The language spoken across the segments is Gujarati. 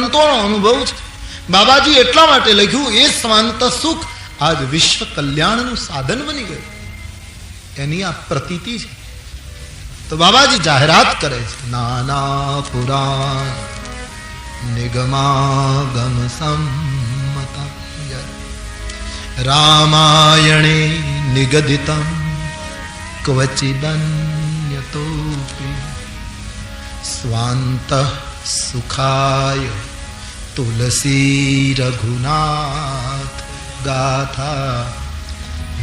સંતોનો અનુભવ છે. બાબાજી એટલા માટે લખ્યું, એ સ્વાંત સુખ આજ વિશ્વ કલ્યાણનું સાધન બની ગયું. એની આ પ્રતીતિ છે. તો બાબાજી જાહેરાત કરે છે, નાના પુરાણ નિગમાગમ સંમતા રામાયણે નિગદિતમ ક્વચિદન્યતોપી સ્વાંત સુખાય તુલસી રઘુનાથ ગાથા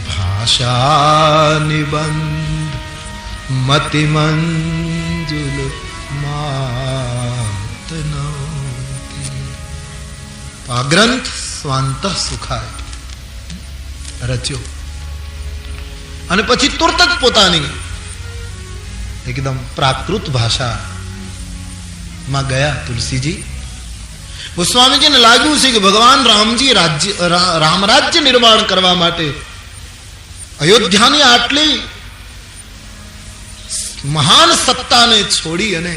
ભાષા નિબંધ મતિમંજુલ માતનોતી. આ ગ્રંથ સ્વાંત સુખાય રચ્યો અને પછી તુરત જ પોતાની એકદમ પ્રાકૃત ભાષા માં ગયા તુલસીજી. ગોસ્વામીજીને લાગ્યું છે કે ભગવાન રામજી રામરાજ્ય નિર્માણ કરવા માટે અયોધ્યાની આટલી મહાન સત્તાને છોડી અને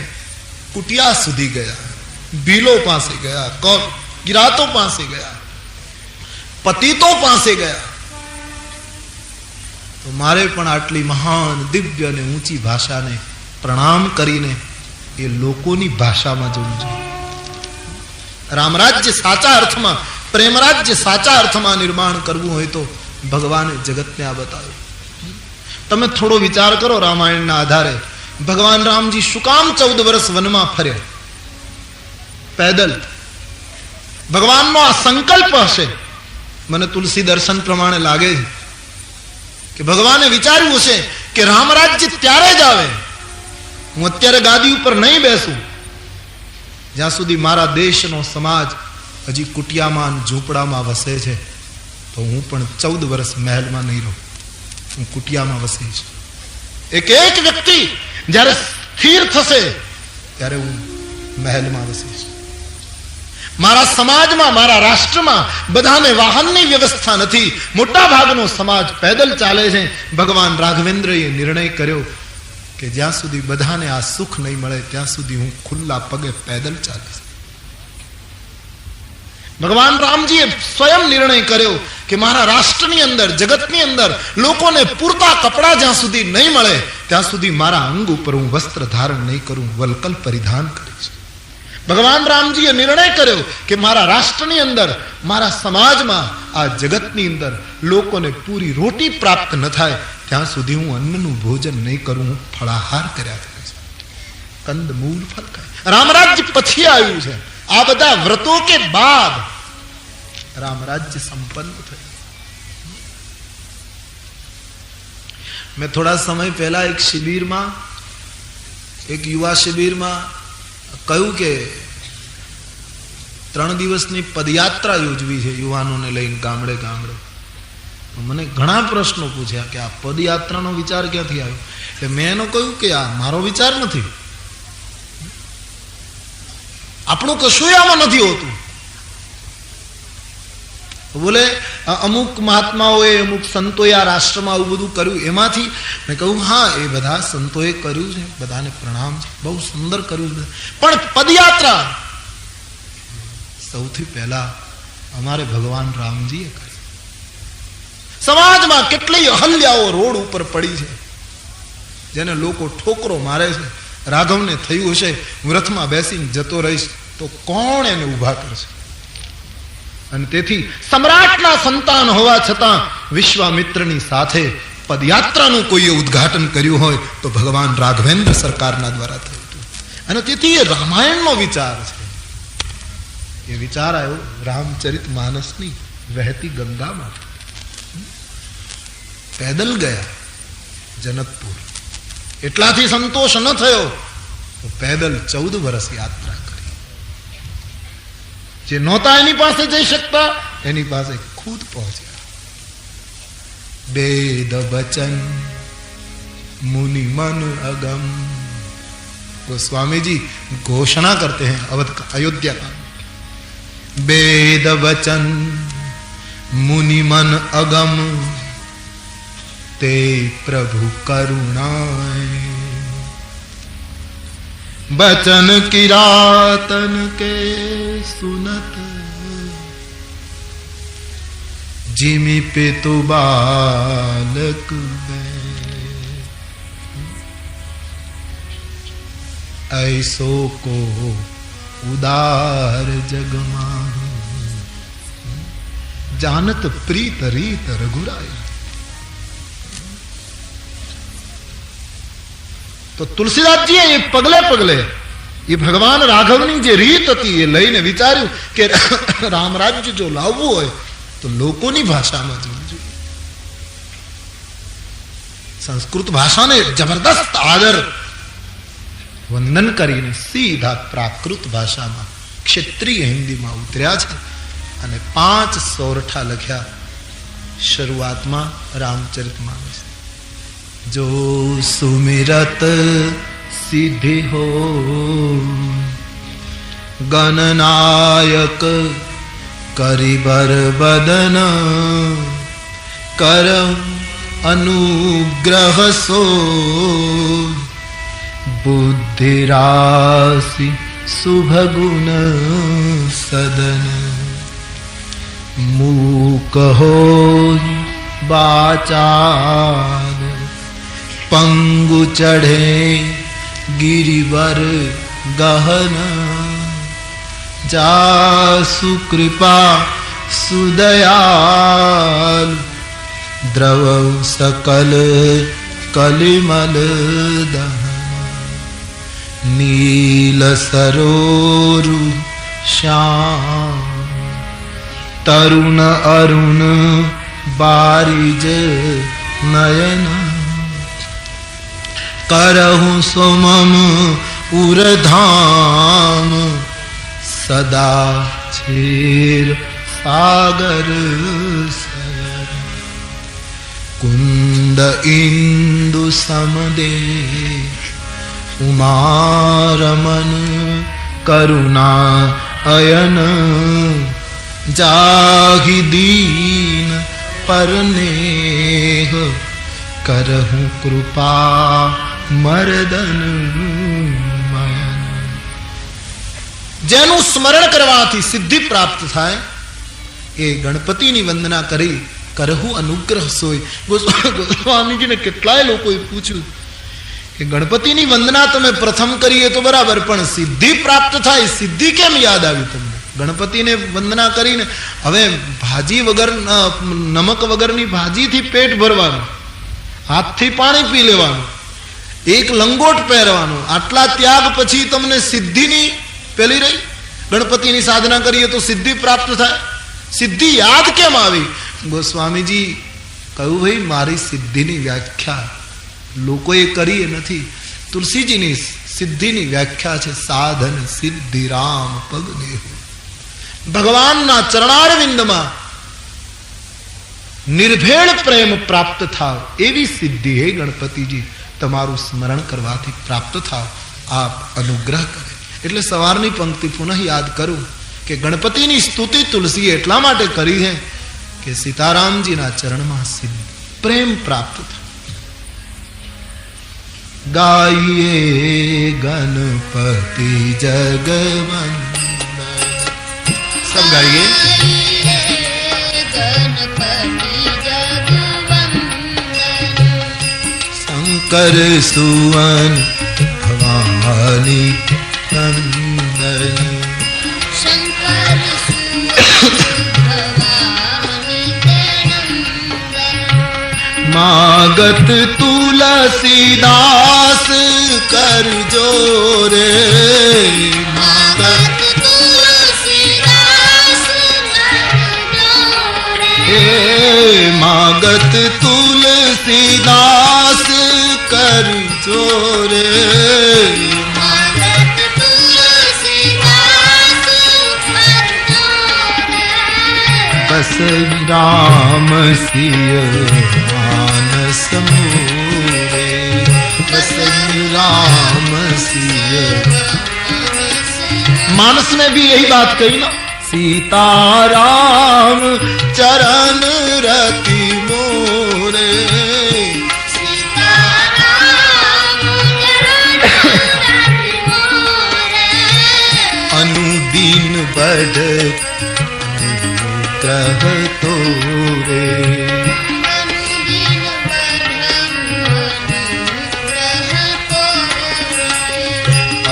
કુટિયા સુધી ગયા, ભીલો પાસે ગયા, કિરાતો પાસે ગયા, પતિતો પાસે ગયા. તો મારે પણ આટલી મહાન દિવ્ય અને ઊંચી ભાષાને પ્રણામ કરીને એ લોકોની ભાષામાં જવું જોઈએ. રામરાજ્ય સાચા અર્થમાં, પ્રેમરાજ્ય સાચા અર્થમાં નિર્માણ કરવું હોય તો ભગવાને જગતને આ બતાવ્યું. તમે થોડો વિચાર કરો રામાયણના આધારે. ભગવાન રામજી શું કામ 14 વર્ષ વનમાં ફર્યા? પેદલ. ભગવાનનો આ સંકલ્પ હશે. મને તુલસી દર્શન પ્રમાણે લાગે છે કે ભગવાને વિચાર્યું હશે કે રામરાજ્ય ત્યારે જ આવે, હું અત્યારે ગાદી ઉપર નહીં બેસું જ્યાં સુધી મારા દેશનો સમાજ હજી કુટિયામાં ઝૂંપડામાં વસે છે. તો હું પણ 14 વર્ષ મહેલમાં નહીં રહું, હું કુટિયામાં વસીશ. એક એક વ્યક્તિ જ્યારે સ્થિર થશે ત્યારે હું મહેલમાં વસીશ. મારા સમાજમાં, મારા રાષ્ટ્રમાં બધાને વાહનની વ્યવસ્થા નથી, મોટા ભાગનો સમાજ પેદલ ચાલે છે. ભગવાન રાઘવેન્દ્રએ નિર્ણય કર્યો કે જ્યાં સુધી બધાને આ સુખ નહીં મળે ત્યાં સુધી હું ખુલ્લા પગે પેદલ ચાલીશ. ભગવાન રામજીએ સ્વયં નિર્ણય કર્યો કે મારા રાષ્ટ્રની અંદર, જગતની અંદર લોકોને પૂરતા કપડા જ્યાં સુધી નહીં મળે ત્યાં સુધી મારા અંગ ઉપર હું વસ્ત્ર ધારણ નહીં કરું, વલકલ પરિધાન કરીશ. ભગવાન રામજીએ નિર્ણય કર્યો કે મારા રાષ્ટ્રની અંદર, મારા સમાજમાં, આ જગતની અંદર લોકોને પૂરી રોટી પ્રાપ્ત ન થાય ત્યાં સુધી હું અન્નનું ભોજન નહીં કરું, હું ફળાહાર કર્યા કરીશ, કંદ મૂળ ફળ ખાય. રામરાજ્ય પછી આવ્યું છે. આ બધા વ્રતો કે બાદ રામરાજ્ય સંપન્ન થયું. મેં થોડા સમય પહેલા એક શિબિરમાં, એક યુવા શિબિરમાં કહ્યું કે 3 દિવસની પદયાત્રા યોજવી છે યુવાનોને લઈને ગામડે ગામડે. મને ઘણા પ્રશ્નો પૂછ્યા કે આ પદયાત્રાનો વિચાર ક્યાંથી આવ્યો? એટલે મેં એનો કહ્યું કે આ મારો વિચાર નથી, આપણું કશું આમાં નથી હોતું. બોલે અમુક મહાત્માઓએ, અમુક સંતોએ આ રાષ્ટ્રમાં આવું બધું કર્યું, એમાંથી મેં કહ્યું હા, એ બધા સંતોએ કર્યું છે, બધાને પ્રણામ છે, બહુ સુંદર કર્યું છે. પણ પદયાત્રા સૌથી પહેલા અમારે ભગવાન રામજીએ કરી. સમાજમાં કેટલી અહલ્યાઓ રોડ ઉપર પડી છે જેને લોકો ઠોકરો મારે છે. રાઘવને થયું હશે હું રથમાં બેસીને જતો રહીશ તો કોણ એને ઉભા કરશે? અને તેથી સમ્રાટના સંતાન હોવા છતાં વિશ્વામિત્રની સાથે પદયાત્રાનું કોઈએ ઉદ્ઘાટન કર્યું હોય તો ભગવાન રાઘવેન્દ્ર સરકારના દ્વારા થયું હતું. અને તેથી એ રામાયણનો વિચાર છે. એ વિચાર આવ્યો રામચરિત માનસની વહેતી ગંગામાં. પેદલ ગયા જનકપુર. એટલાથી સંતોષ ન થયો તો પેદલ 14 વર્ષ યાત્રા કરી. જે નહોતા એની પાસે જઈ શકતા એની પાસે ખુદ પહોંચ્યા. વેદ વચન मुनि मन अगम। गोस्वामी जी घोषणा करते हैं अयोध्या का, वेद वचन मुनि मन अगम ते प्रभु करुणाए। बचन किरातन के सुनत, जिमि पितु बालक ऐसो को उदार जगमाहु, जानत प्रीत रीत रघुराई। तो तुलसीदास जी ये पगले पगले ये भगवान राघवनी जे રીત હતી એ લઈને વિચાર્યું કે રામ રાજ્ય જો લાવવું હોય તો લોકોની ભાષામાં જવું જોઈએ। સંસ્કૃત ભાષાને જબરદસ્ત આદર વંદન કરીને સીધા પ્રાકૃત ભાષામાં ક્ષેત્રીય હિન્દીમાં ઉતર્યા છે અને 5 સોરઠા લખ્યા। શરૂઆતમાં રામચરિતમાનસ, जो सुमिरत सिद्धि हो गणनायक करिबर बदन, कर अनुग्रह सो बुद्धि राशि शुभ गुण सदन, मूक हो बाचार पंगु चढ़े गिरिवर गहन, जासु कृपा सुदयाल द्रव सकल कलिमल दहन, नील सरोरु श्याम तरुण अरुण बारिज नयन, करहु सुमम उरधाम सदा क्षीर सागर सर, कुंद इंदु समदे उमारमन, करुणा अयन जाहि दीन परनेह, करहु कृपा मर्दन मयन। જેનું સ્મરણ કરવાથી સિદ્ધિ પ્રાપ્ત થાય એ ગણપતિની વંદના કરી કરહુ અનુગ્રહ સોય। ગોસ્વામીજીને કેટલાય લોકોએ પૂછ્યું કે ગણપતિની વંદના તમે પ્રથમ કરીએ તો બરાબર, પણ સિદ્ધિ પ્રાપ્ત થાય સિદ્ધિ કેમ યાદ આવી તમને? ગણપતિને વંદના કરીને હવે ભાજી વગર નમક વગરની ભાજીથી પેટ ભરવાનું, હાથથી પાણી પી લેવાનું, એક લંગોટ પહેરવાનો, આટલા ત્યાગ પછી તમને સિદ્ધિની પેલી રહી? ગણપતિની સાધના કરીએ તો સિદ્ધિ પ્રાપ્ત થાય, સિદ્ધિ યાદ કેમ આવી? ગોસ્વામીજી કહ્યું, ભાઈ મારી સિદ્ધિની વ્યાખ્યા લોકોએ કરી નથી, તુલસીજીની સિદ્ધિની વ્યાખ્યા છે સાધન સિદ્ધિ રામ પગને, ભગવાનના ચરણારવિંદમાં નિર્ભેળ પ્રેમ પ્રાપ્ત થાવ એવી સિદ્ધિ હે ગણપતિજી તમારું સ્મરણ કરવાથી પ્રાપ્ત થાવ, આપ અનુગ્રહ કરે। એટલે સવારની પંક્તિ પુનઃ યાદ કરું કે ગણપતિની સ્તુતિ તુલસીએ એટલા માટે કરી છે કે સીતારામજીના ચરણમાં સિદ્ધ પ્રેમ પ્રાપ્ત થાય। ગાઈએ ગણપતિ જગવંદન, सब गाइए। शंकर सुवन भवानी नंदन, शंकर भवानी नंदन, मागत तुलसीदास कर जोरे, मागत मागत तुलसीदास कर जोरे, मागत तुलसीदास कर जोरे, बस राम सिय मानस मोरे, बस राम सिय। मानस ने भी यही बात कही ना, सीताराम चरण रति मोरे, सीताराम चरण रति मोरे, बध ग्रह तोरे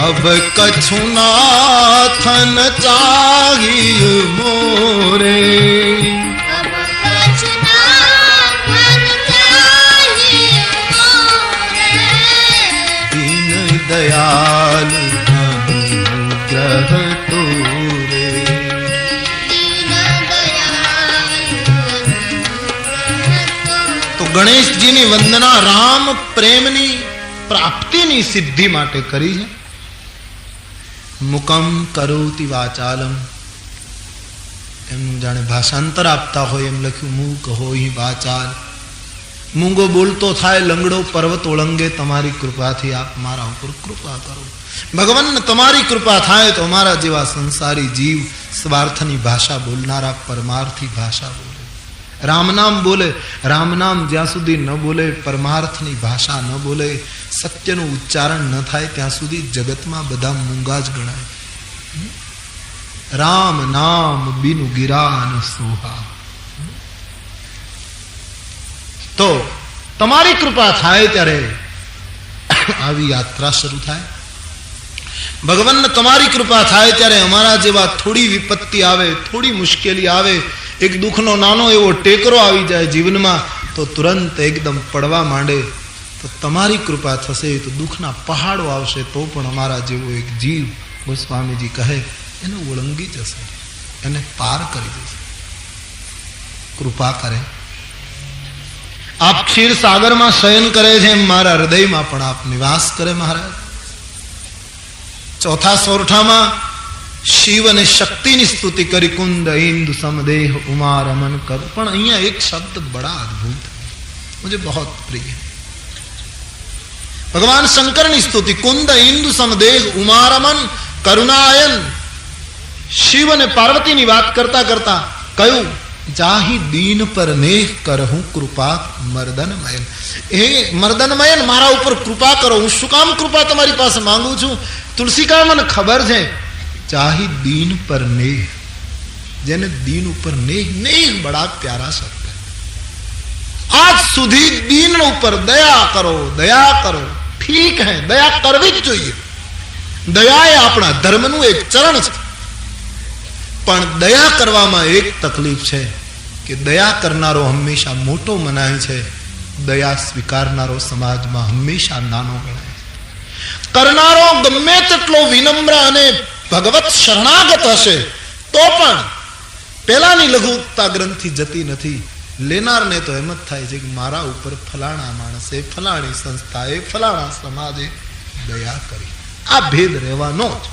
अब कछु नाथन चाहिए मोरे दीन दयाल अनुग्रह तोरे तो गणेश जी ની વંદના રામ પ્રેમની પ્રાપ્તિની સિદ્ધિ માટે કરી છે. મુકમ કરોતિ વાચાલમ એમનું જાણે ભાષાંતર આપતા હોય એમ લખ્યું. મૂક હોય વાચાલ, મૂંગો બોલતો થાય, લંગડો પર્વત ઓળંગે, તમારી કૃપાથી આપ મારા ઉપર કૃપા કરો. ભગવાન તમારી કૃપા થાય તો અમારા જેવા સંસારી જીવ સ્વાર્થની ભાષા બોલનારા પરમાર્થી ભાષા બોલે. રામ નામ બોલે, રામ નામ જ્યાં સુધી ન બોલે, પરમાર્થની ભાષા ન બોલે, સત્યનું ઉચ્ચારણ ન થાય ત્યાં સુધી જગતમાં બધા મૂંગા જ ગણાય. રામ નામ બિનુ ગિરાન સોહા. તો તમારી કૃપા થાય ત્યારે આવી યાત્રા શરૂ થાય. ભગવાન તમારી કૃપા થાય ત્યારે અમારા જેવા થોડી વિપત્તિ આવે, થોડી મુશ્કેલી આવે, એક દુઃખનો નાનો એવો ટેકરો આવી જાય જીવનમાં તો તુરંત એકદમ પડવા માંડે. તો તમારી કૃપા થશે તો દુઃખના પહાડો આવશે તો પણ અમારા જેવો એક જીવ, ગોસ્વામીજી કહે, એને ઓળંગી જશે, એને પાર કરી જશે. કૃપા કરે. આપ ક્ષીર સાગરમાં શયન કરે છે એમ મારા હૃદયમાં પણ આપ નિવાસ કરે મહારાજ. ચોથા સોરઠામાં શિવ અને શક્તિની સ્તુતિ કરી. કુંદ ઇન્દુ સમદેહ ઉમા રમન કર. પણ અહીંયા એક શબ્દ બડા અદ્ભુત મુझे बहुत प्रिय. ભગવાન શંકરની સ્તુતિ. કુંદ ઇન્દુ સમદેહ ઉમા રમન કરુણાયન. શિવ અને પાર્વતીની વાત કરતા કરતા કયું, જાહી દીન પર નેહ કરહું કૃપા મર્દનમયન. હે મર્દનમયન, મારા ઉપર કૃપા કરો. હું શું કામ કૃપા તમારી પાસે માંગુ છું? તુલસીકા મને ખબર છે. ચાહી દીન પર નેહ, જેને દીન ઉપર નેહ, નેહ બડા પ્યારા શબ્દ. આજ સુધી દીન ઉપર દયા કરો, દયા કરો. ઠીક હે, દયા કરવી જ જોઈએ. દયા એ આપણા ધર્મનું એક ચરણ છે. પણ દયા કરવામાં એક તકલીફ છે કે દયા કરનારો હંમેશા મોટો મનાય છે, દયા સ્વીકારનારો સમાજમાં હંમેશા નાનો ગણાય. કરનારો ગમે તેટલો વિનમ્ર અને ભગવત શરણાગત હશે તો પણ પેલાની લઘુતા ગ્રંથિ જતી નથી. લેનારને તો એમ જ થાય છે કે મારા ઉપર ફલાણા માણસે, ફલાણી સંસ્થાએ, ફલાણા સમાજે દયા કરી. આ ભેદ રહેવાનો જ.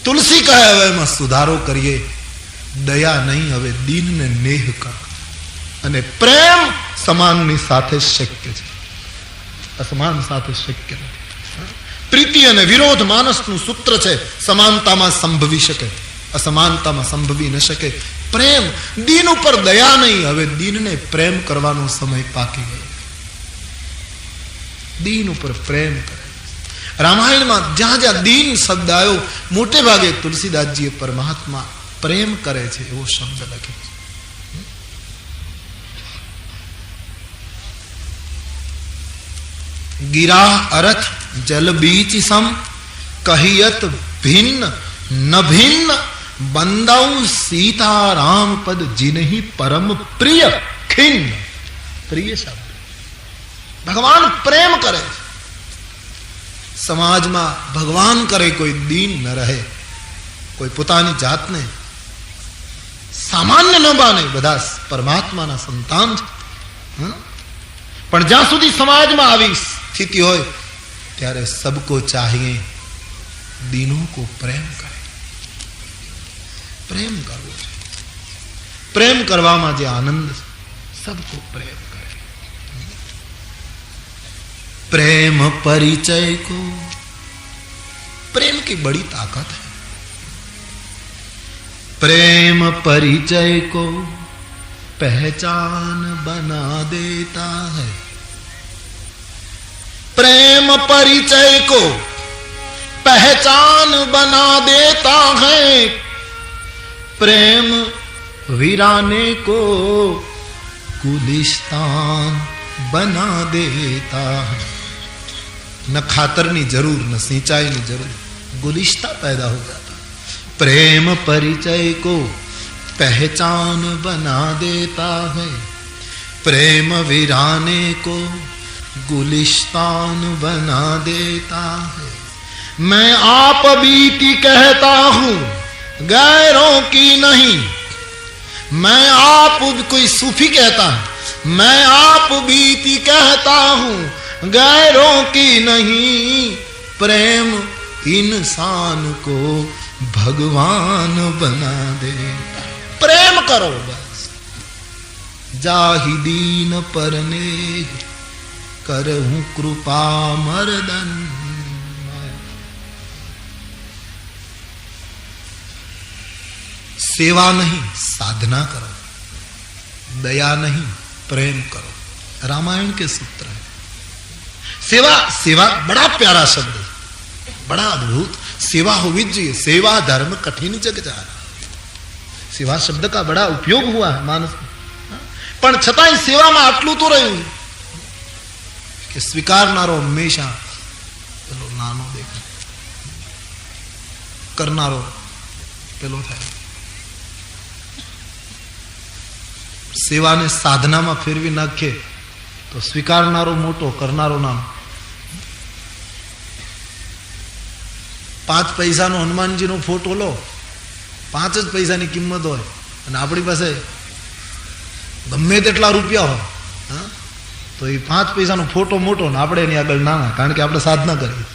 તુલસી કહે હવે એમાં સુધારો કરીએ. દયા નહીં, હવે દીનને નેહ કર. અને પ્રેમ સમાનની સાથે શક્ય છે, અસમાન સાથે શક્ય નથી. પ્રીતિ અને વિરોધ માનસનું સૂત્ર છે. સમાનતામાં સંભવી શકે, અસમાનતામાં સંભવી ન શકે. પ્રેમ, દીન ઉપર દયા નહીં, હવે દીનને પ્રેમ કરવાનો સમય પાકી ગયો. દીન ઉપર પ્રેમ કરે. રામાયણમાં જ્યાં જ્યાં દીન શબ્દ આવ્યો મોટે ભાગે તુલસીદાસજીએ પરમાત્મા પ્રેમ કરે છે એવો શબ્દ લખ્યો છે. ગિરા અરથ જલ બીચ સમ કહિયત ભિન્ન ન ભિન્ન બંદૌ સીતારામ પદ જીનહી પરમ પ્રિય ખિન્ન. પ્રિય શબ્દ. ભગવાન પ્રેમ કરે છે. સમાજમાં ભગવાન કરે કોઈ દીન ન રહે, કોઈ પોતાની જાતને સામાન્ય ન માને. બધા પરમાત્માના સંતાન છે. પણ જ્યાં સુધી સમાજમાં આવી સ્થિતિ હોય ત્યારે સબકો ચાહીએ દીનો કો પ્રેમ કરે. પ્રેમ કરવો છે. પ્રેમ કરવામાં જે આનંદ છે, સબકો પ્રેમ કરે. प्रेम परिचय को, प्रेम की बड़ी ताकत है. प्रेम परिचय को पहचान बना देता है. प्रेम परिचय को पहचान बना देता है. प्रेम वीराने को गुलिस्तान बना देता है। न खातरनी जरूर न सिंचाईनी जरूर, गुलिस्ता पैदा हो जाता। प्रेम परिचय को पहचान बना देता है, प्रेम वीराने को गुलिस्तान बना देता है। मैं आप बीती कहता हूं गैरों की नहीं, मैं आप, कोई सूफी कहता है, मैं आप बीती कहता हूं गैरों की नहीं। प्रेम इंसान को भगवान बना देता। प्रेम करो बस, जाहिदीन परने करहूं कृपा मर्दन। सेवा नहीं साधना करो, दया नहीं प्रेम करो। रामायण के सूत्र है। सेवा, सेवा बड़ा प्यारा शब्द है, बड़ा अद्भुत। सेवा होवी चाहिए। सेवा धर्म कठिन जग जा रहा। सेवा शब्द का बड़ा उपयोग हुआ है मानस में, पण छतांय सेवामां आटલું તો રહ્યું કે સ્વીકારનારો હંમેશા પેલો નાનો દેખાય, કરનારો પેલો થાય। સેવાને સાધનામાં ફેરવી નાખે તો સ્વીકારનારો મોટો, કરનારો નાનો। 5 પૈસાનો હનુમાનજીનો ફોટો લો, 5 જ પૈસાની કિંમત હોય અને આપણી પાસે ગમે તેટલા રૂપિયા હોય, તો એ 5 પૈસાનો ફોટો મોટો ને આપણે એની આગળ નાના, કારણ કે આપણે સાધના કરીએ।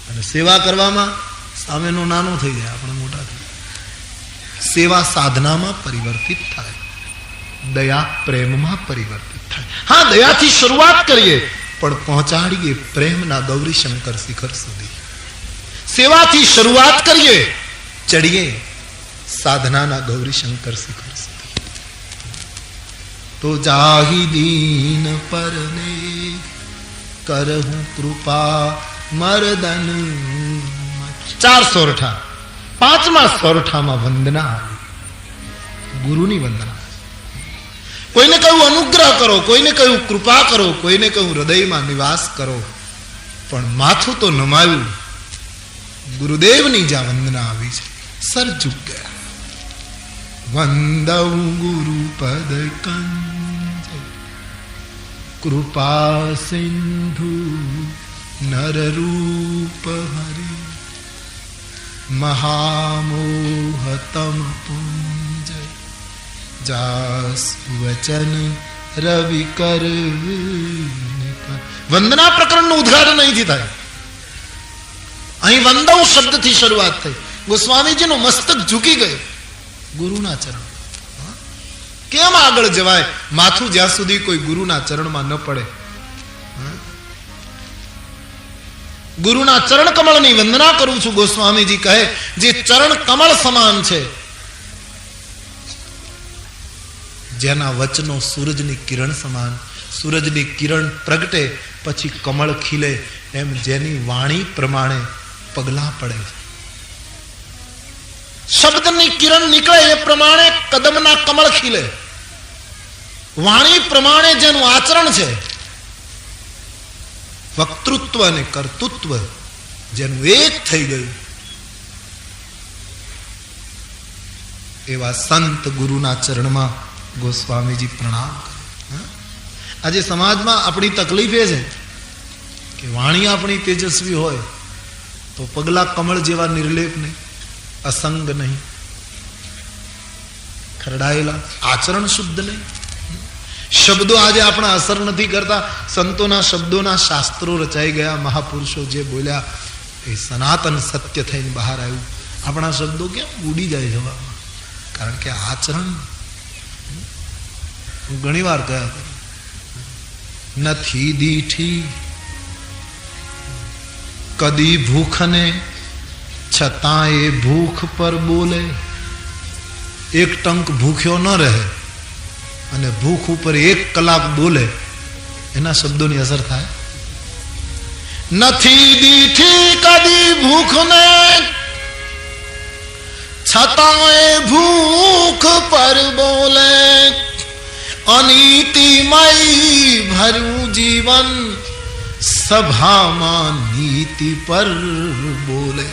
અને સેવા કરવામાં સામેનો નાનો થઈ જાય, આપણે મોટા થઈ જાય। સેવા સાધનામાં પરિવર્તિત થાય, દયા પ્રેમમાં પરિવર્તિત થાય। હા, દયાથી શરૂઆત કરીએ પણ પહોંચાડીએ પ્રેમના ગૌરી શંકર શિખર સુધી। સેવાથી શરૂઆત કરીએ, ચડીએ સાધનાના ગૌરી શંકર શિખર સુધી। तो जाहि दीन परने करहूं कृपा मर्दन। 4 सोरठा, 5मा सोरठाમાં વંદના આવી, ગુરુની વંદના। કોઈને કહ્યું અનુગ્રહ કરો, કોઈને કહ્યું કૃપા કરો, કોઈને કહ્યું હૃદયમાં નિવાસ કરો, પણ માથું તો નમાયું। ગુરુદેવની જ્યાં વંદના આવી છે, સર ઝુક ગયા। वंदौ गुरुपद कंज कृपा सिंधु नर रूप हरि महामोहतम पुंज जास वचन रवि कर। वंदना प्रकरण નું ઉદ્ઘાટન અહીંથી થાય। અહીં વંદૌ શબ્દથી શરૂઆત થઈ। ગોસ્વામીજીનું મસ્તક ઝૂકી ગયું ગુરુના ચરણ। કેમ આગળ જવાય માથું જ્યાં સુધી કોઈ ગુરુના ચરણમાં ન પડે। ગુરુના ચરણ કમળની વંદના કરું છું। ગોસ્વામીજી કહે જે ચરણ કમળ સમાન છે, જેના વચનો સૂરજની કિરણ સમાન, સૂરજની કિરણ પ્રગટે પછી કમળ ખીલે, એમ જેની વાણી પ્રમાણે પગલા પડે। શબ્દની કિરણ નીકળે એ પ્રમાણે કદમના કમળ ખીલે। વાણી પ્રમાણે જેનું આચરણ છે, વક્તૃત્વ અને કર્તૃત્વ જેનું એક થઈ ગયું, એવા સંત ગુરુના ચરણમાં ગોસ્વામીજી પ્રણામ કરે। આજે સમાજમાં આપણી તકલીફ એ છે કે વાણી આપણી તેજસ્વી હોય તો પગલા કમળ જેવા નિર્લેપ નહીં, असंग नहीं, खरडाયેલા, આચરણ શુદ્ધ નહીં। શબ્દો આજે આપણા અસર નથી કરતા। સંતોના શબ્દોના શાસ્ત્રો રચાઈ ગયા, મહાપુરુષો જે બોલ્યા એ સનાતન સત્ય થઈને બહાર આવ્યું। આપણા શબ્દો કેમ ઉડી જાય હવામાં? કારણ કે આચરણ। હું ઘણી વાર કહ્યા નથી દીઠી કદી ભૂખને, છતાં એ ભૂખ પર બોલે। એક ટંક ભૂખ્યો ન રહે અને ભૂખ ઉપર 1 કલાક બોલે, એના શબ્દોની અસર થાય। નથી દીઠી કદી ભૂખને, છતાંય ભૂખ પર બોલે, અનીતિમય ભર્યું જીવન, સભામાં નીતિ પર બોલે.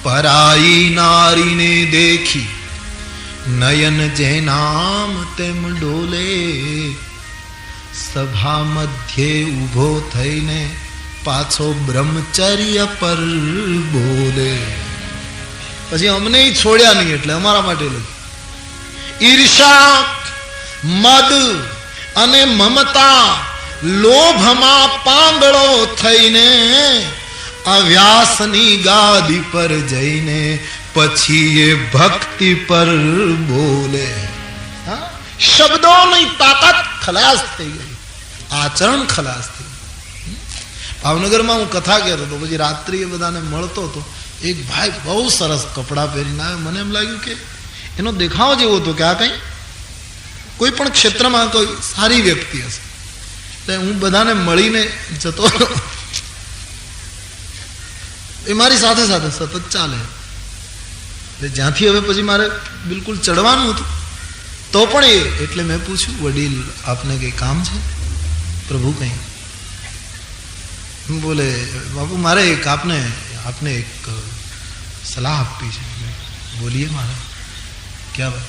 પરાઈ નારીને દેખી નયન જેનામ તેમ ડોલે, સભા મધ્યે ઉભો થઈને પાછો બ્રહ્મચર્ય પર બોલે. પછી અમને છોડ્યા નહીં એટલે અમારા માટે લખ્યું. ઈર્ષા, મદ અને મમતા લોભમાં પાંગળો થઈને અવ્યાસની ગાદી પર જઈને પછી એ ભક્તિ પર બોલે. શબ્દોની તાકાત ખલાસ થઈ ગઈ, આચરણ ખલાસ થઈ ગયું. ભાવનગરમાં હું કથા કહેતો હતો, પછી રાત્રિએ બધાને મળતો હતો. એક ભાઈ બહુ સરસ કપડાં પહેરીને આવ્યો. મને એમ લાગ્યું કે એનો દેખાવ જેવો હતો કે આ કઈ કોઈ પણ ક્ષેત્રમાં કોઈ સારી વ્યક્તિ હશે. એટલે હું બધાને મળીને જતો હતો. એ મારી સાથે સાથે સતત ચાલે. એટલે જ્યાંથી હવે પછી મારે બિલકુલ ચડવાનું હતું તો પણ એટલે મેં પૂછ્યું, વડીલ આપને કઈ કામ છે? પ્રભુ કઈ? બોલે, બાપુ મારે એક આપને એક સલાહ આપવી છે. બોલીએ મહારાજ, ક્યાં વાત?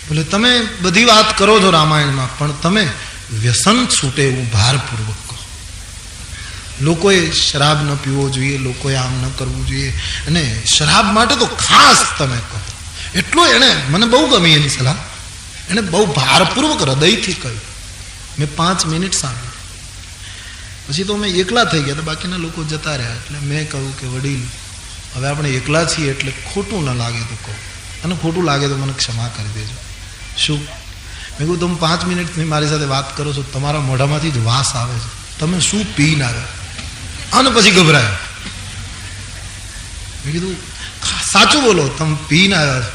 બોલે, તમે બધી વાત કરો છો રામાયણમાં, પણ તમે વ્યસન છૂટે એવું ભારપૂર્વક કહો. લોકોએ શરાબ ન પીવો જોઈએ, લોકોએ આમ ન કરવું જોઈએ, અને શરાબ માટે તો ખાસ તમે કહો. એટલું એને મને બહુ ગમી એની સલાહ. એને બહુ ભારપૂર્વક હૃદયથી કહ્યું. મેં 5 મિનિટ સાંભળ્યું. પછી તો અમે એકલા થઈ ગયા, બાકીના લોકો જતા રહ્યા. એટલે મેં કહ્યું કે વડીલ, હવે આપણે એકલા છીએ એટલે ખોટું ન લાગે તો કહું, અને ખોટું લાગે તો મને ક્ષમા કરી દેજો. શું? મેં કહ્યું, તમે 5 મિનિટની મારી સાથે વાત કરો છો, તમારા મોઢામાંથી જ વાસ આવે છે, તમે શું પીને આવ્યા? અને પછી ગભરાયો. મેં કીધું, સાચું બોલો, તમે પીને આવ્યા છો?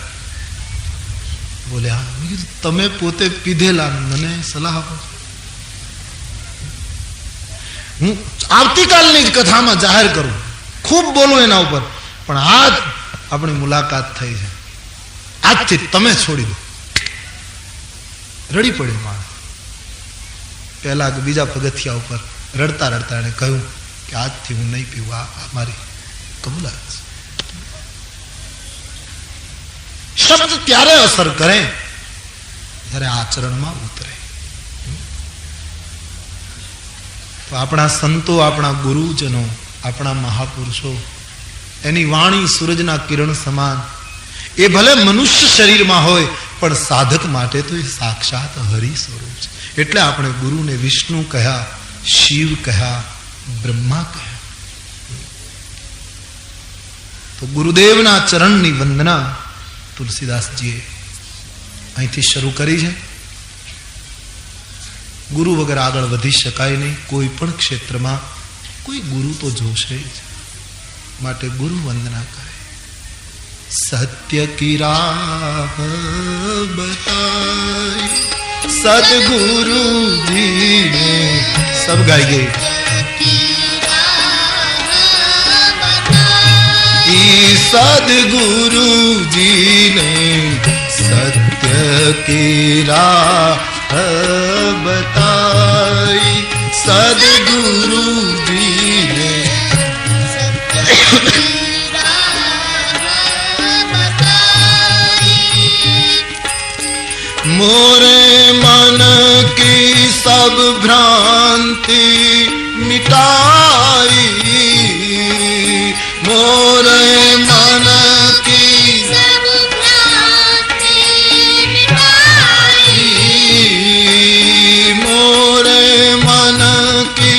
બોલે, હા. મેં કીધું, તમે પોતે પીધેલા મને સલાહ આપો? હું આવતીકાલની જ કથામાં જાહેર કરું, ખૂબ બોલું એના ઉપર, પણ આજ આપણી મુલાકાત થઈ છે, આજથી તમે છોડી દો. રડી પડ્યો માણસ. પહેલા બીજા પગથિયા ઉપર રડતા રડતા એને કહ્યું કે આજથી હું નહીં પીવું, આ મારી કબૂલાત છે. શબ્દ ત્યારે અસર કરે જ્યારે આચરણમાં ઉતરે. તો આપણા સંતો, આપણા ગુરુજનો, આપણા મહાપુરુષો, એની વાણી સૂરજના કિરણ સમાન. એ ભલે મનુષ્ય શરીરમાં હોય, પણ સાધક માટે તો એ સાક્ષાત હરિ સ્વરૂપ છે. એટલે આપણે ગુરુને વિષ્ણુ કહ્યા, શિવ કહ્યા, બ્રહ્મા કહ્યા. તો ગુરુદેવના ચરણની વંદના તુલસીદાસજીએ અહીંથી શરૂ કરી છે. ગુરુ વગર આગળ વધી શકાય નહીં. કોઈ પણ ક્ષેત્રમાં કોઈ ગુરુ તો જોશે જ, માટે ગુરુ વંદના કરે. સત્ય કી રાહ બતાઈ સદગુરુજી ને, સબ ગાઈ ગઈ. સદગુરુજી ને સત્ય કી રાહ બતાઈ, સદગુરુજી ને मोरे मन की सब भ्रांति मिटाई, मोरे मन की सब भ्रांति मिटाई, मोरे मन की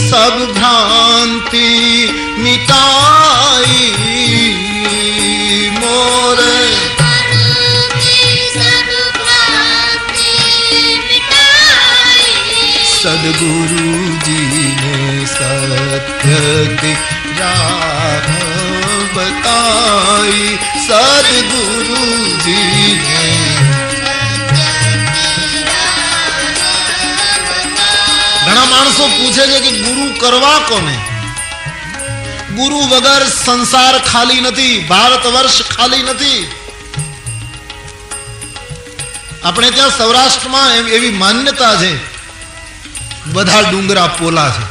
सब भ्रांति मिटाई, मोरे सदगुरुजी ने सत्य की राह बताई, सदगुरुजी ने. ઘણા માણસો પૂછે છે કે ગુરુ કરવા કોને? ગુરુ વગર સંસાર ખાલી નથી, ભારત વર્ષ ખાલી નથી. આપણે ત્યાં સૌરાષ્ટ્રમાં એવી માન્યતા છે, બધા ડુંગરા પોલા છે.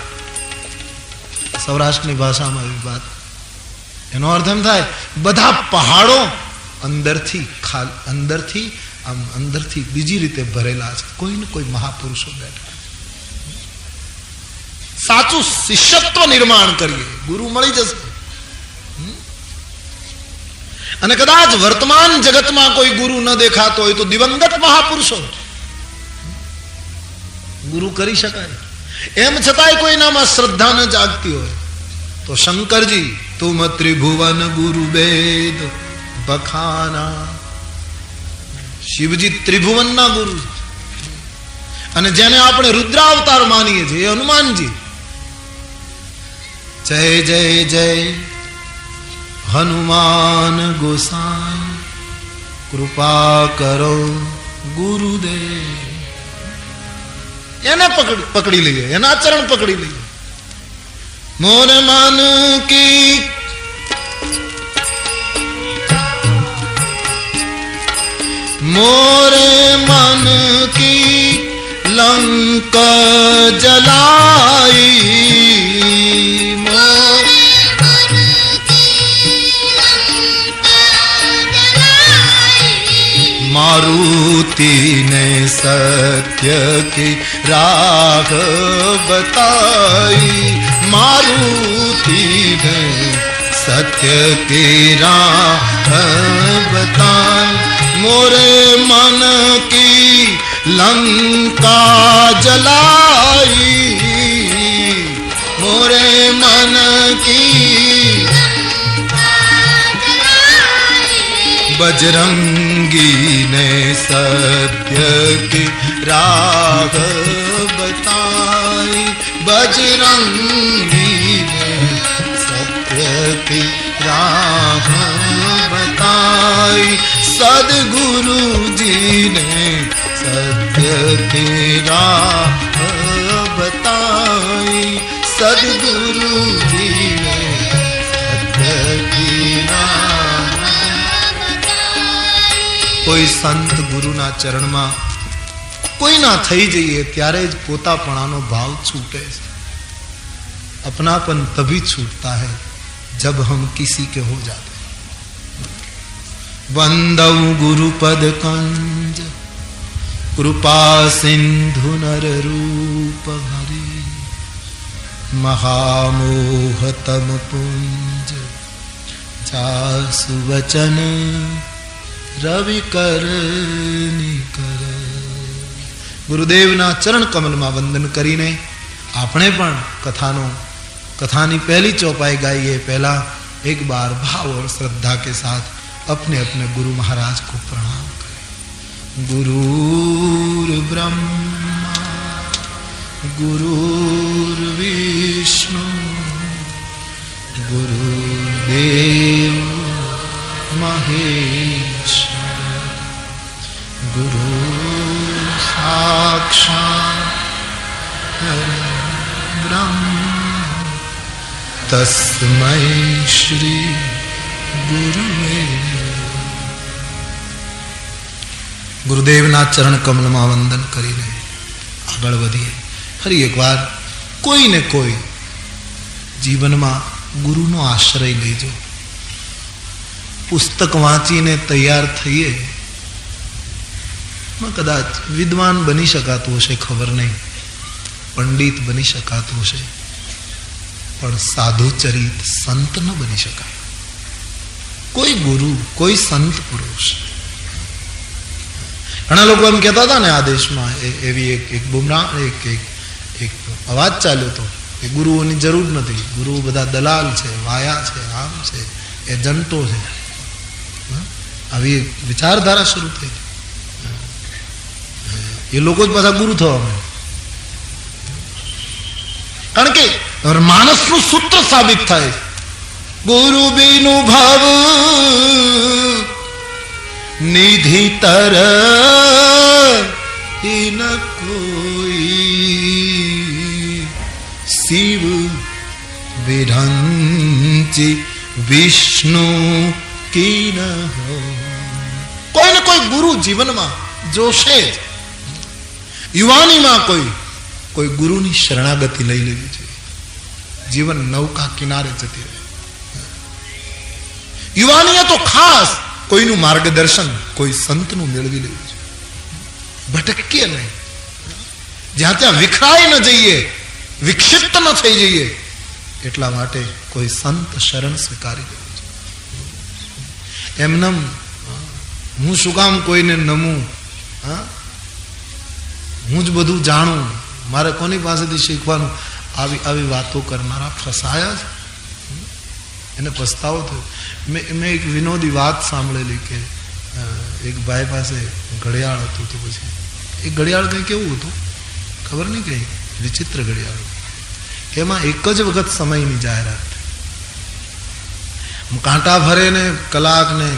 સૌરાષ્ટ્રની ભાષામાં એવી વાત. એનો અર્થ એમ થાય બધા પહાડો અંદરથી બીજી રીતે ભરેલા છે. કોઈ ને કોઈ મહાપુરુષો બેઠા. સાચું શિષ્યત્વ નિર્માણ કરીએ, ગુરુ મળી જશે. અને કદાચ વર્તમાન જગતમાં કોઈ ગુરુ ન દેખાતો હોય તો દિવંગત મહાપુરુષો ગુરુ કરી શકાય. એમ છતાંય કોઈનામાં શ્રદ્ધા ન જાગતી હોય તો શંકરજી તુમ ત્રિભુવન ગુરુ વેદ બખાના. શિવજી ત્રિભુવનના ગુરુ છે. અને જેને આપણે રુદ્રાવતાર માનીએ છીએ એ હનુમાનજી. જય જય જય હનુમાન ગોસાઈ કૃપા કરો ગુરુદેવ. એને પકડી લઈએ, એના ચરણ પકડી લઈએ. મોર મન કી મોરે મન કી લંક જલાઈ. મોરે मारुति ने सत्य की राह बताई. मारुति ने सत्य की राह बताई. मोरे मन की लंका जलाई. मोरे मन की बजरंगी ने सत्य की राह बताई. बजरंगी ने सत्य की राह बताई. सदगुरु जी ने सत्य की राह बताई. सदगुरु जी ने सत्य की राह. કોઈ સંત ગુરુના ચરણમાં કોઈના થઈ જઈએ ત્યારે જ પોતાપણાનો ભાવ છૂટે છે. अपनापन तभी छूटता है जब हम किसी के हो जाते हैं. वंदौ गुरुपद कंज कृपा सिंधु नर रूप हरि. महामोह तम पुंज जासु वचन रवि कर निकर. ગુરુદેવના ચરણ કમલમાં વંદન કરીને આપણે પણ कथानी पहली चौपाई गाइए. पहला एक बार भाव और श्रद्धा के साथ अपने अपने गुरु महाराज को प्रणाम करें. गुरुर ब्रह्मा गुरुर विष्णु गुरुदेव महेश्वर गुरु साक्षात् ब्रह्म तस्मै श्री गुरुवे. ગુરુદેવના ચરણ કમલમાં વંદન કરીને આગળ વધીએ. ફરી એકવાર કોઈને કોઈ જીવનમાં ગુરુનો આશ્રય લેજો. પુસ્તક વાંચીને તૈયાર થઈએ કદાચ વિદ્વાન બની શકાતું હશે, ખબર નહીં, પંડિત બની શકાતું હશે, પણ સાધુ ચરિત સંત ન બની શકાય. કોઈ ગુરુ કોઈ સંત પુરુષ. ઘણા લોકો એમ કહેતા હતા ને આ દેશમાં એવી એક બુમરાહ એક અવાજ ચાલ્યો હતો કે ગુરુઓની જરૂર નથી, ગુરુ બધા દલાલ છે, વાયા છે, આમ છે, એજન્ટો છે. આવી વિચારધારા શરૂ થઈ. એ લોકો જ પાછા ગુરુ થવા માંડ્યા. કારણ કે માનસનું સૂત્ર સાબિત થાય. ગુરુ બિનુ ભવ નિધિ તર ન કોઈ શિવ વિરંજ વિષ્ણુ કી ન હો. કોઈ ને કોઈ ગુરુ જીવનમાં જોશે જ. યુવાનીમાં કોઈ ગુરુની શરણાગતિ લઈ લેવી જોઈએ. જીવન નૌકા કિનારે જતી રહે. યુવાનીએ તો ખાસ કોઈનું માર્ગદર્શન, કોઈ સંતનું મેળવી લેવું છે. ભટકીએ નહીં. જ્યાં ત્યાં વિખરાઈ ન જઈએ, વિક્ષિપ્ત ન થઈ જઈએ, એટલા માટે કોઈ સંત શરણ સ્વીકારી લેવું છે. એમનેમ હું શું કામ કોઈને નમું? હું જ બધું જાણું, મારે કોની પાસેથી શીખવાનું? આવી વાતો કરનારા ફસાયા છે. એને પસ્તાવો થયો. મેં એક વિનોદી વાત સાંભળેલી કે એક ભાઈ પાસે ઘડિયાળ હતું, તો પછી એ ઘડિયાળ કંઈ કેવું હતું ખબર નહીં, કંઈ વિચિત્ર ઘડિયાળ. એમાં એક જ વખત સમયની જાહેરાત, કાંટા ફરે ને કલાક ને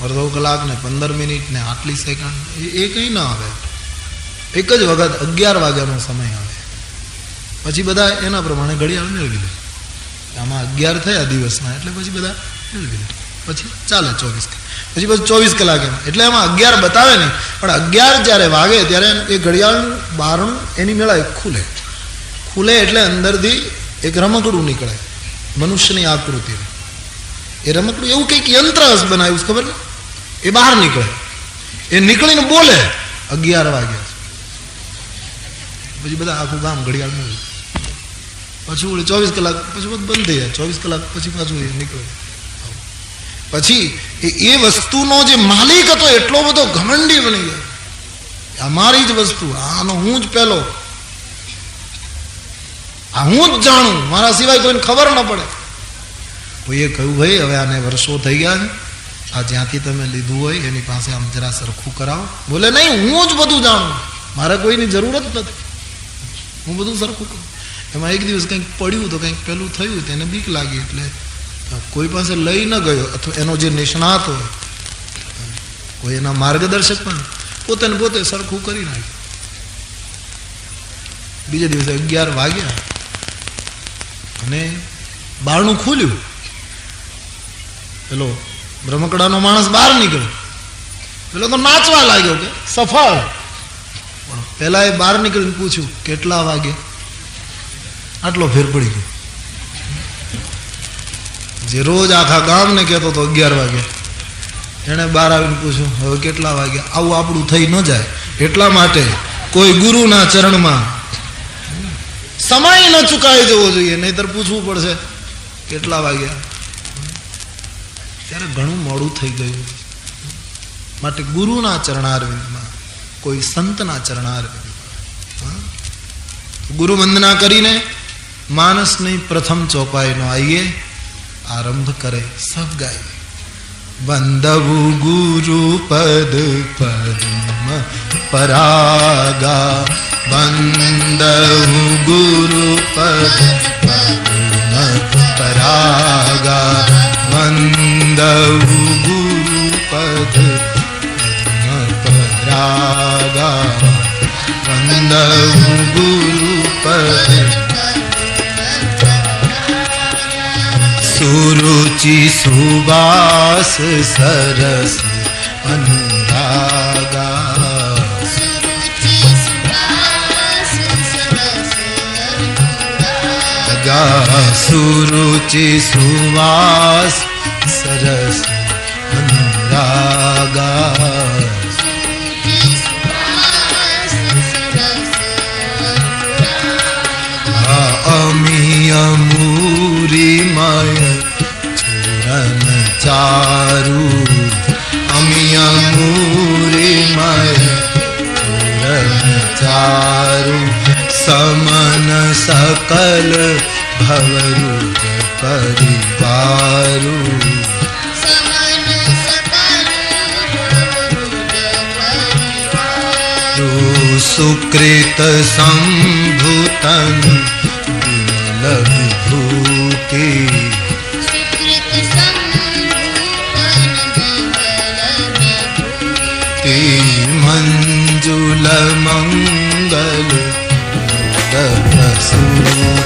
અડધો કલાક ને 15 મિનિટ ને આટલી સેકન્ડ, એ કંઈ ના આવે. એક જ વખત 11 વાગ્યાનો સમય આવે. પછી બધા એના પ્રમાણે ઘડિયાળ મેળવી લે. આમાં 11 થયા દિવસના, એટલે પછી બધા મેળવી લે. પછી ચાલે 24 પછી 24 કલાક એમાં, એટલે એમાં 11 બતાવે નહીં, પણ 11 જ્યારે વાગે ત્યારે એ ઘડિયાળનું બારણું એની મેળા ખુલે એટલે અંદરથી એક રમકડું નીકળે, મનુષ્યની આકૃતિ. એ રમકડું એવું કંઈક યંત્ર બનાવ્યું ખબર ને, એ બહાર નીકળે. એ નીકળીને બોલે 11 વાગ્યા. પછી બધા આખું ગામ ઘડિયાળ મેળવે. પાછું 24 કલાક પછી બંધ થઈ જાય. 24 કલાક પછી પાછું એ નીકળે. પછી એ વસ્તુનો જે માલિક હતો એટલો બધો ઘમંડી બની ગયો, આ મારી જ વસ્તુ, આનો હું જ પહેલો, આ હું જ જાણું, મારા સિવાય કોઈને ખબર ન પડે. કોઈએ કહ્યું, ભાઈ હવે આને વર્ષો થઈ ગયા છે, આ જ્યાંથી તમે લીધું હોય એની પાસે આમ જરા સરખું કરાવો. બોલે નહીં, હું જ બધું જાણું, મારે કોઈની જરૂર જ નથી, હું બધું સરખું કરું. એમાં એક દિવસ કંઈક પડ્યું તો કંઈક પેલું થયું, તેને બીક લાગી, એટલે કોઈ પાસે લઈ ન ગયો, અથવા એનો જે નિષ્ણાત હોય, કોઈ એના માર્ગદર્શક પણ પોતે સરખું કરી નાખ્યું. બીજા દિવસે 11 વાગ્યા અને બારણું ખુલ્યું. પેલો રમકડાનો માણસ બહાર નીકળ્યો. પેલો તો નાચવા લાગ્યો કે સફળ. પણ પેલા એ બહાર નીકળીને પૂછ્યું, કેટલા વાગે? આટલો ફેર પડી ગયો. જે રોજ આખા ગામને કહેતો હતો 11 વાગે, એને બહાર આવીને પૂછ્યું, હવે કેટલા વાગે? આવું આપણું થઈ ન જાય, એટલા માટે કોઈ ગુરુના ચરણમાં સમય ન ચુકાઈ જવો જોઈએ, નહીતર પૂછવું પડશે કેટલા વાગ્યા. ત્યારે ઘણું મોડું થઈ ગયું. માટે ગુરુના ચરણારવિંદમાં, કોઈ સંતના ચરણારવિંદમાં ગુરુ વંદના કરીને માનસની પ્રથમ ચોપાઈનો આઈએ આરંભ કરે. સબ ગાય. બંદવુ ગુરુ પદ પદ્મ પરાગા, બંદવુ ગુરુ પદ પદ્મ પરાગા, બંદવુ ગુરુ પદ પદ્મ પરાગા, બંદવુ ગુરુ પદ. સુરુચિ સુવાસ સરસ અનુરાગા, સુરુચિ સુવાસ સરસ અનુરાગા, અમિય મૂરિમય ચૂરન ચારુ, અમિય મૂરિમય ચૂરન ચારુ, સમન સકલ ભવરૂપ પરિવારુ, સુકૃત સંભૂતન વિમલ વિભૂતિ, મંજુલ મંગલ પ્રસૂતિ.